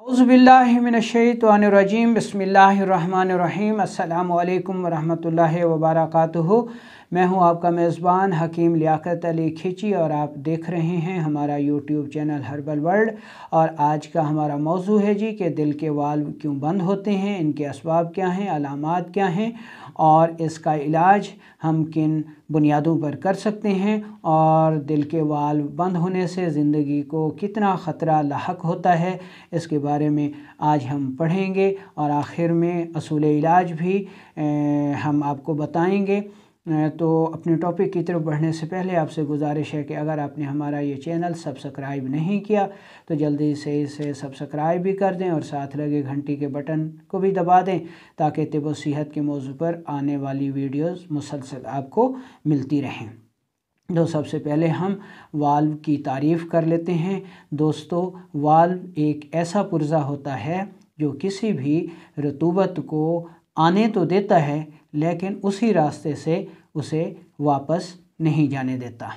औज़ुबिल्लाहिमिनश्शैतानिर्रजीम बिस्मिल्लाहिर्रहमानिर्रहीम अस्सलामु अलैकुम वरहमतुल्लाहि वबरकातुहू। मैं हूं आपका मेज़बान हकीम लियाकत अली खिची और आप देख रहे हैं हमारा यूट्यूब चैनल हर्बल वर्ल्ड। और आज का हमारा मौजू है जी कि दिल के वाल्व क्यों बंद होते हैं, इनके असबाब क्या हैं, अलामात क्या हैं और इसका इलाज हम किन बुनियादों पर कर सकते हैं और दिल के वाल्व बंद होने से ज़िंदगी को कितना ख़तरा लाहक होता है, इसके बारे में आज हम पढ़ेंगे और आखिर में असूल इलाज भी हम आपको बताएंगे। तो अपने टॉपिक की तरफ बढ़ने से पहले आपसे गुजारिश है कि अगर आपने हमारा ये चैनल सब्सक्राइब नहीं किया तो जल्दी से इसे सब्सक्राइब भी कर दें और साथ लगे घंटी के बटन को भी दबा दें ताकि तिब व सेहत के मौजू पर आने वाली वीडियोस मुसलसल आपको मिलती रहें। तो सबसे पहले हम वाल्व की तारीफ़ कर लेते हैं। दोस्तों, वाल्व एक ऐसा पुर्जा होता है जो किसी भी रतूबत को आने तो देता है लेकिन उसी रास्ते से उसे वापस नहीं जाने देता।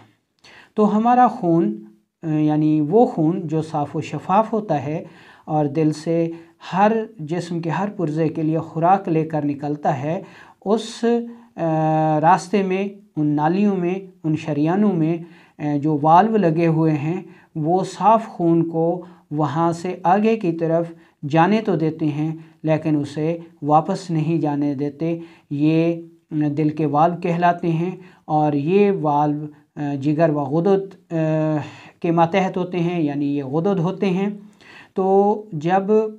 तो हमारा खून यानी वो खून जो साफ़ व शफ़ाफ़ होता है और दिल से हर जिस्म के हर पुर्जे के लिए खुराक लेकर निकलता है, उस रास्ते में, उन नालियों में, उन शरियानों में जो वाल्व लगे हुए हैं वो साफ़ खून को वहाँ से आगे की तरफ जाने तो देते हैं लेकिन उसे वापस नहीं जाने देते। ये दिल के वाल्व कहलाते हैं और ये वाल्व जिगर व गुदद के मातहत होते हैं, यानी ये गुदद होते हैं। तो जब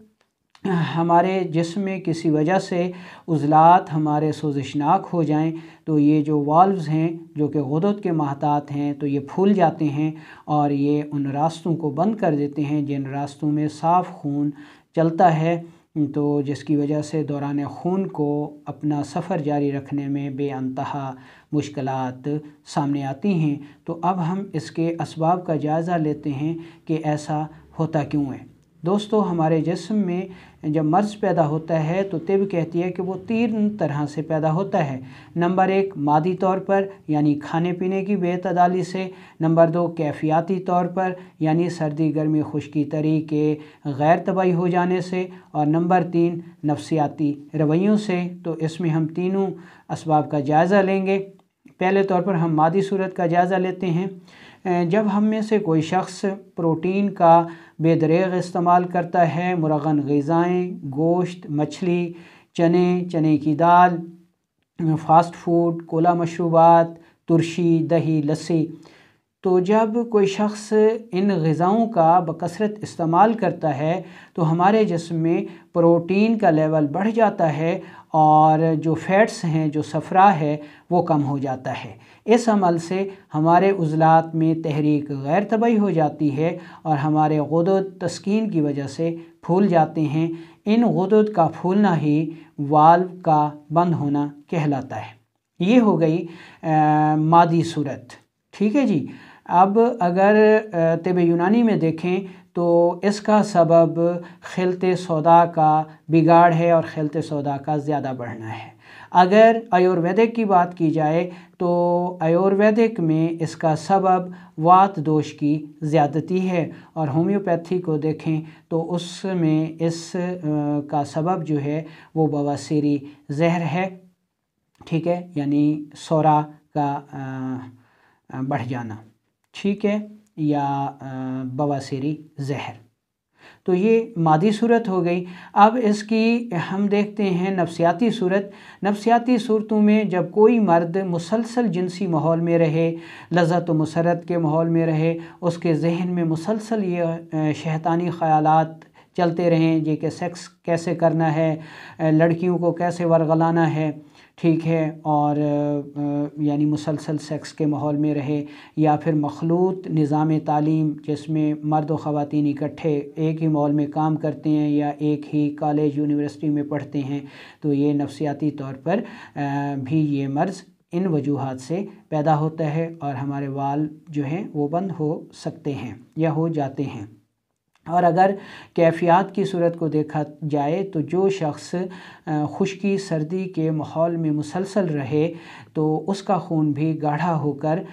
हमारे जिस्म में किसी वजह से उज़लात हमारे सोजिशनाक हो जाएं तो ये जो वाल्व्स हैं जो कि गुदद के महतात हैं तो ये फूल जाते हैं और ये उन रास्तों को बंद कर देते हैं जिन रास्तों में साफ़ खून चलता है, तो जिसकी वजह से दौरान खून को अपना सफ़र जारी रखने में बेअंतहा मुश्किलात सामने आती हैं। तो अब हम इसके असबाब का जायज़ा लेते हैं कि ऐसा होता क्यों है। दोस्तों, हमारे जिस्म में जब मर्ज़ पैदा होता है तो तिब कहती है कि वो 3 तरह से पैदा होता है। नंबर 1 मादी तौर पर यानी खाने पीने की बेतदाली से, नंबर 2 कैफियाती तौर पर यानी सर्दी गर्मी खुश्की तरी के गैर तबाही हो जाने से, और नंबर 3 नफ्सियाती रवैयों से। तो इसमें हम तीनों असबाब का जायज़ा लेंगे। पहले तौर पर हम मादी सूरत का जायज़ा लेते हैं। जब हम में से कोई शख्स प्रोटीन का बेदरेग इस्तेमाल करता है, मुरगन ग़िज़ाएँ, गोश्त, मछली, चने, चने की दाल, फ़ास्ट फूड, कोला मशरूबात, तुरशी, दही, लस्सी, तो जब कोई शख्स इन ग़िज़ाओं का बकसरत इस्तेमाल करता है तो हमारे जिस्म में प्रोटीन का लेवल बढ़ जाता है और जो फ़ैट्स हैं, जो सफ़रा है, वो कम हो जाता है। इस अमल से हमारे उज़लात में तहरीक गैर तबाही हो जाती है और हमारे गुदद तस्कीन की वजह से फूल जाते हैं। इन गुदद का फूलना ही वाल्व का बंद होना कहलाता है। ये हो गई मादी सूरत, ठीक है जी। अब अगर तिब यूनानी में देखें तो इसका सबब खिलते सौदा का बिगाड़ है और खिलते सौदा का ज़्यादा बढ़ना है। अगर आयुर्वेदिक की बात की जाए तो आयुर्वेदिक में इसका सबब वात दोष की ज़्यादती है और होम्योपैथी को देखें तो उसमें इस का सबब जो है वो बवासीरी जहर है, ठीक है, यानी सोरा का बढ़ जाना, ठीक है, या बवासीरी जहर। तो ये मादी सूरत हो गई। अब इसकी हम देखते हैं नफ्सियाती सूरत। नफ्सियाती सूरतों में जब कोई मर्द मुसलसल जिनसी माहौल में रहे, लज़्ज़त व मुसरत के माहौल में रहे, उसके जहन में मुसलसल ये शैतानी ख़यालात चलते रहें जी कि सेक्स कैसे करना है, लड़कियों को कैसे वरगलाना है, ठीक है, और यानी मुसलसल सेक्स के माहौल में रहे, या फिर मखलूत निज़ाम तालीम जिसमें मर्द व ख़वातीन इकट्ठे एक ही माहौल में काम करते हैं या एक ही कॉलेज यूनिवर्सिटी में पढ़ते हैं, तो ये नफ्सियाती तौर पर भी ये मर्ज़ इन वजूहात से पैदा होता है और हमारे वाल्व जो हैं वो बंद हो सकते हैं या हो जाते हैं। और अगर कैफियत की सूरत को देखा जाए तो जो शख्स खुश्की सर्दी के माहौल में मुसलसल रहे तो उसका खून भी गाढ़ा होकर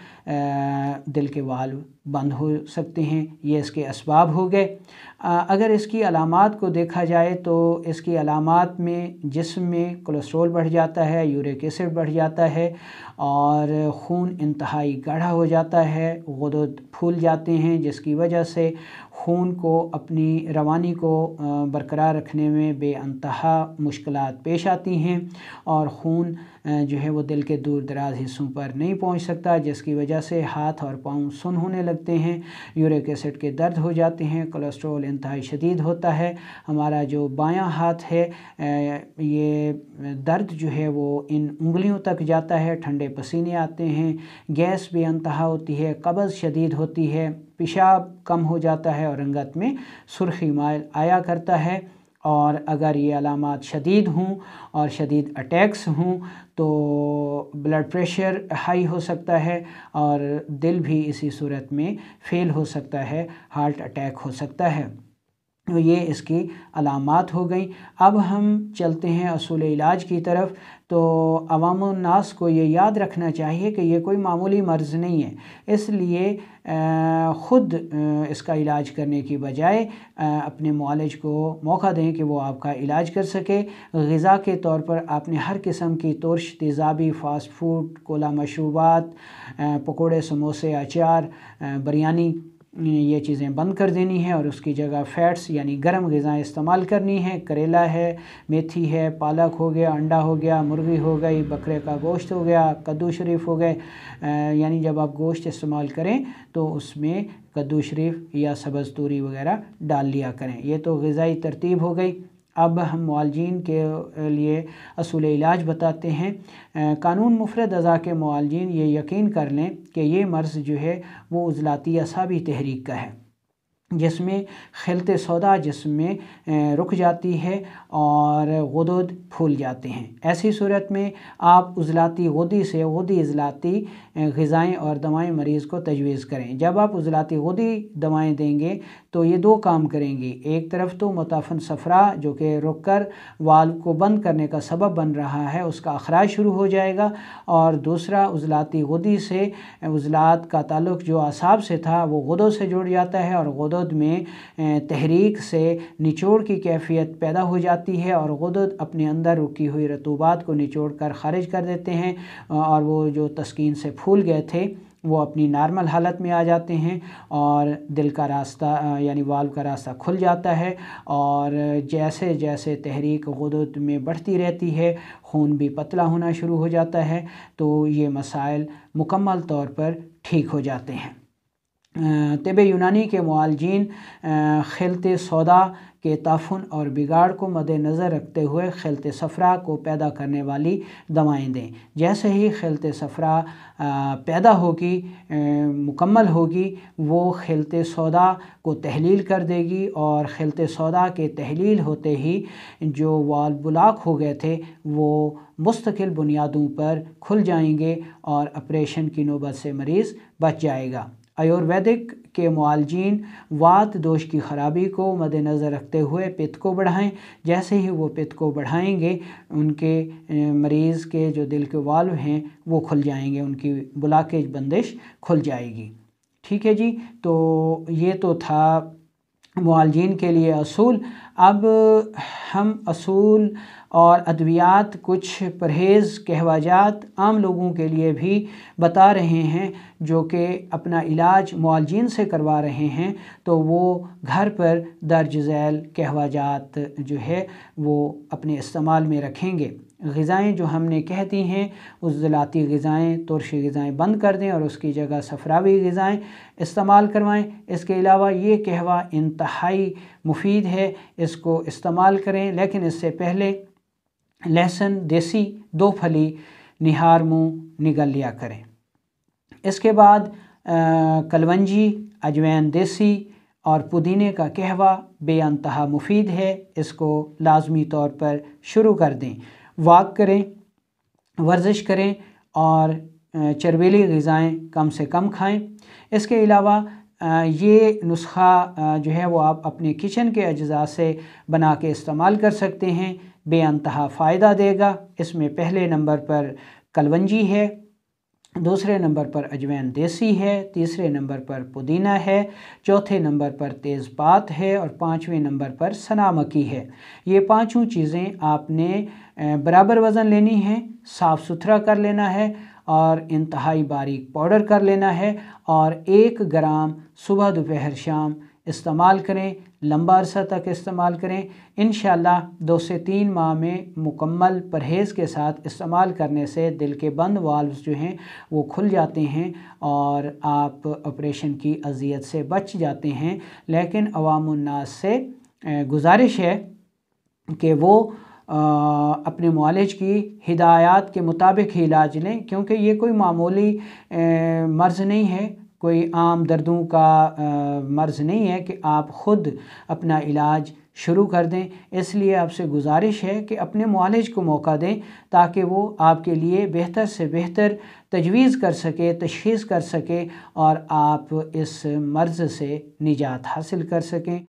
दिल के वाल्व بند ہو سکتے ہیں۔ یہ اس کے اسباب ہو گئے۔ اگر اس کی علامات کو دیکھا جائے تو اس کی علامات میں جسم میں کولیسٹرول بڑھ جاتا ہے، یورک ایسڈ بڑھ جاتا ہے اور خون انتہائی گاڑھا ہو جاتا ہے، غدد پھول جاتے ہیں جس کی وجہ سے خون کو اپنی روانی کو برقرار رکھنے میں بے انتہا مشکلات پیش آتی ہیں اور خون جو ہے وہ دل کے دور دراز حصوں پر نہیں پہنچ سکتا، جس کی وجہ سے ہاتھ اور پاؤں سن ہونے لگتے ہیں، یورک ایسڈ کے درد ہو جاتے ہیں، کولیسٹرول انتہائی شدید ہوتا ہے۔ ہمارا جو بایاں ہاتھ ہے یہ درد جو ہے وہ ان انگلیوں تک جاتا ہے، ٹھنڈے پسینے آتے ہیں، گیس بے انتہا ہوتی ہے، قبض شدید ہوتی ہے، پیشاب کم ہو جاتا ہے اور رنگت میں سرخی مائل آیا کرتا ہے۔ اور اگر یہ علامات شدید ہوں اور شدید اٹیکس ہوں تو بلڈ پریشر ہائی ہو سکتا ہے اور دل بھی اسی صورت میں فیل ہو سکتا ہے، ہارٹ اٹیک ہو سکتا ہے۔ تو یہ اس کی علامات ہو گئیں۔ اب ہم چلتے ہیں اصول علاج کی طرف۔ تو عوام الناس کو یہ یاد رکھنا چاہیے کہ یہ کوئی معمولی مرض نہیں ہے، اس لیے خود اس کا علاج کرنے کی بجائے اپنے معالج کو موقع دیں کہ وہ آپ کا علاج کر سکے۔ غذا کے طور پر آپ نے ہر قسم کی ترش، تیزابی، فاسٹ فوڈ، کولا مشروبات، پکوڑے، سموسے، اچار، بریانی، یہ چیزیں بند کر دینی ہیں اور اس کی جگہ فیٹس یعنی گرم غذائیں استعمال کرنی ہیں۔ کریلا ہے، میتھی ہے، پالک ہو گیا، انڈا ہو گیا، مرغی ہو گئی، بکرے کا گوشت ہو گیا، کدو شریف ہو گئے، یعنی جب آپ گوشت استعمال کریں تو اس میں کدو شریف یا سبز توری وغیرہ ڈال لیا کریں۔ یہ تو غذائی ترتیب ہو گئی۔ اب ہم معالجین کے لیے اصول علاج بتاتے ہیں۔ قانون مفرد اعضاء کے معالجین یہ یقین کر لیں کہ یہ مرض جو ہے وہ عضلاتی اعصابی تحریک کا ہے، جس میں خلط سودا جسم میں رک جاتی ہے اور غدد پھول جاتے ہیں۔ ایسی صورت میں آپ عضلاتی غدی سے غدی عضلاتی غذائیں اور دوائیں مریض کو تجویز کریں۔ جب آپ عضلاتی غدی دوائیں دیں گے تو یہ دو کام کریں گی، ایک طرف تو متعفن صفرا جو کہ رک کر والو کو بند کرنے کا سبب بن رہا ہے اس کا اخراج شروع ہو جائے گا، اور دوسرا عضلاتی غدی سے عضلات کا تعلق جو اعصاب سے تھا وہ غدوں سے جڑ جاتا ہے اور غدد میں تحریک سے نچوڑ کی کیفیت پیدا ہو جاتی ہے اور غدد اپنے اندر رکی ہوئی رطوبات کو نچوڑ کر خارج کر دیتے ہیں اور وہ جو تسکین سے پھول گئے تھے وہ اپنی نارمل حالت میں آ جاتے ہیں اور دل کا راستہ یعنی والو کا راستہ کھل جاتا ہے، اور جیسے جیسے تحریک غدد میں بڑھتی رہتی ہے خون بھی پتلا ہونا شروع ہو جاتا ہے، تو یہ مسائل مکمل طور پر ٹھیک ہو جاتے ہیں۔ طب یونانی کے معالجین خلط سودا کے تعفن اور بگاڑ کو مد نظر رکھتے ہوئے خلط صفرا کو پیدا کرنے والی دوائیں دیں۔ جیسے ہی خلط صفرا پیدا ہوگی، مکمل ہوگی، وہ خلط سودا کو تحلیل کر دے گی اور خلط سودا کے تحلیل ہوتے ہی جو والو بلاک ہو گئے تھے وہ مستقل بنیادوں پر کھل جائیں گے اور آپریشن کی نوبت سے مریض بچ جائے گا۔ آیورویدک کے معالجین وات دوش کی خرابی کو مد نظر رکھتے ہوئے پت کو بڑھائیں۔ جیسے ہی وہ پت کو بڑھائیں گے ان کے مریض کے جو دل کے والو ہیں وہ کھل جائیں گے، ان کی بلاکیج بندش کھل جائے گی۔ ٹھیک ہے جی، تو یہ تو تھا معالجین کے لیے اصول۔ اب ہم اصول اور ادویات، کچھ پرہیز کہواجات عام لوگوں کے لیے بھی بتا رہے ہیں جو کہ اپنا علاج معالجین سے کروا رہے ہیں، تو وہ گھر پر درج ذیل کہواجات جو ہے وہ اپنے استعمال میں رکھیں گے۔ غذائیں جو ہم نے کہہ دی ہیں، عضلاتی غذائیں، ترشی غذائیں بند کر دیں اور اس کی جگہ صفراوی غذائیں استعمال کروائیں۔ اس کے علاوہ یہ قہوہ انتہائی مفید ہے، اس کو استعمال کریں، لیکن اس سے پہلے لہسن دیسی 2 پھلی نہار منہ نگل لیا کریں۔ اس کے بعد کلونجی، اجوین دیسی اور پودینے کا قہوہ بے انتہا مفید ہے، اس کو لازمی طور پر شروع کر دیں۔ واک کریں، ورزش کریں اور چربیلی غذائیں کم سے کم کھائیں۔ اس کے علاوہ یہ نسخہ جو ہے وہ آپ اپنے کچن کے اجزاء سے بنا کے استعمال کر سکتے ہیں، بے انتہا فائدہ دے گا۔ اس میں پہلے نمبر پر کلونجی ہے، दूसरे नंबर पर अजवैन देसी है, तीसरे नंबर पर पुदीना है, चौथे नंबर पर तेज़पात है और पाँचवें नंबर पर सना मक्खी है। ये पांचों चीज़ें आपने बराबर वज़न लेनी है, साफ़ सुथरा कर लेना है और इंतहाई बारीक पाउडर कर लेना है और 1 ग्राम सुबह दोपहर शाम इस्तेमाल करें, लंबा अरसा तक इस्तेमाल करें। इंशाअल्लाह 2 से 3 माह में मुकम्मल परहेज़ के साथ इस्तेमाल करने से दिल के बंद वाल्व्स जो हैं वो खुल जाते हैं और आप ऑपरेशन की अज़ियत से बच जाते हैं। लेकिन अवामुन्नास से गुजारिश है कि वो अपने मुआलिज की हिदायत के मुताबिक ही इलाज लें, क्योंकि ये कोई मामूली मर्ज़ नहीं है, कोई आम दर्दों का मर्ज़ नहीं है कि आप ख़ुद अपना इलाज शुरू कर दें। इसलिए आपसे गुजारिश है कि अपने मुआलिज को मौका दें ताकि वो आपके लिए बेहतर से बेहतर तजवीज़ कर सके, तशख़ीस कर सके और आप इस मर्ज़ से निजात हासिल कर सकें।